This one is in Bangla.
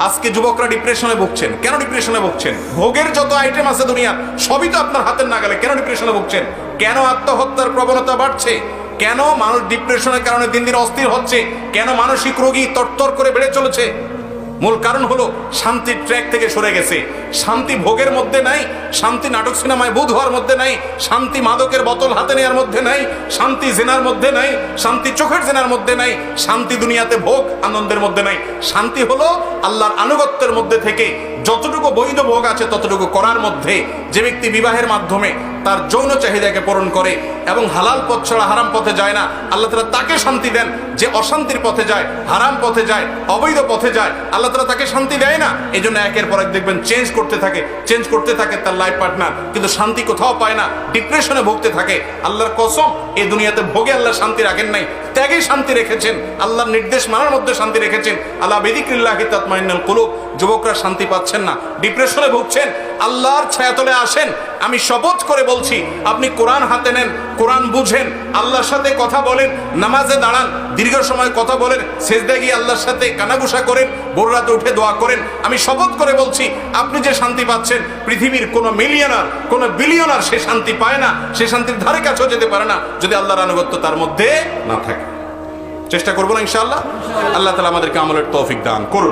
আজকে যুবকরা ডিপ্রেশনে ভুগছেন। কেন ডিপ্রেশনে ভুগছেন? ভোগের যত আইটেম আছে দুনিয়ার সবই তো আপনার হাতের নাগালে। কেন ডিপ্রেশনে ভুগছেন? কেন আত্মহত্যার প্রবণতা বাড়ছে? কেন মানুষ ডিপ্রেশনের কারণে দিন দিন অস্থির হচ্ছে? কেন মানসিক রোগী তরতর করে বেড়ে চলেছে? মূল কারণ হলো শান্তির ট্র্যাক থেকে সরে গেছে। শান্তি ভোগের মধ্যে নাই, শান্তি নাটক সিনেমায় বুধ হওয়ার মধ্যে নাই, শান্তি মাদকের বোতল হাতে নেওয়ার মধ্যে নাই, শান্তি জেনার মধ্যে নাই, শান্তি চোখের জেনার মধ্যে নাই, শান্তি দুনিয়াতে ভোগ আনন্দের মধ্যে নাই। শান্তি হলো আল্লাহর আনুগত্যের মধ্যে থেকে যতটুকু বৈধ ভোগ আছে ততটুকু করার মধ্যে। যে ব্যক্তি বিবাহের মাধ্যমে তার যৌন চাহিদাকে পূরণ করে এবং হালাল পথ ছাড়া হারাম পথে যায় না, আল্লাহ তাআলা তাকে শান্তি দেন। যে অশান্তির পথে যায়, হারাম পথে যায়, অবৈধ পথে যায়, আল্লাহ তাআলা তাকে শান্তি দেয় না। এই জন্য একের পর এক দেখবেন চেঞ্জ করতে থাকে তার লাইফ পার্টনার, কিন্তু শান্তি কোথাও পায় না, ডিপ্রেশনে ভুগতে থাকে। আল্লাহর কসম, এই দুনিয়াতে ভোগে আল্লাহ শান্তি রাখেন নাই, ত্যাগে শান্তি রেখেছেন, আল্লাহর নির্দেশ মানার মধ্যে শান্তি রেখেছেন। আলা বিযিকরিল্লাহি তাতমাইন্নুল কুলুব। যুবকরা শান্তি পাচ্ছেন না, ডিপ্রেশনে ভুগছেন, আল্লাহর ছায়াতলে আসেন। আমি শপথ করে বলছি, আপনি কোরআন হাতে নেন, কোরআন বুঝেন, আল্লাহর সাথে কথা বলেন, নামাজে দাঁড়ান, দীর্ঘ সময় কথা বলেন, সেজদায় গিয়ে আল্লাহর সাথে কানাঘুষা করেন, ভোর রাতে উঠে দোয়া করেন। আমি শপথ করে বলছি, আপনি যে শান্তি পাচ্ছেন, পৃথিবীর কোনো মিলিয়নার, কোনো বিলিয়নার সে শান্তি পায় না, সে শান্তির ধারে কাছেও যেতে পারে না যদি আল্লাহর আনুগত্য তার মধ্যে না থাকে। চেষ্টা করবো না ইনশাআল্লাহ? আল্লাহ তাআলা আমাদেরকে আমলের তৌফিক দান করুন।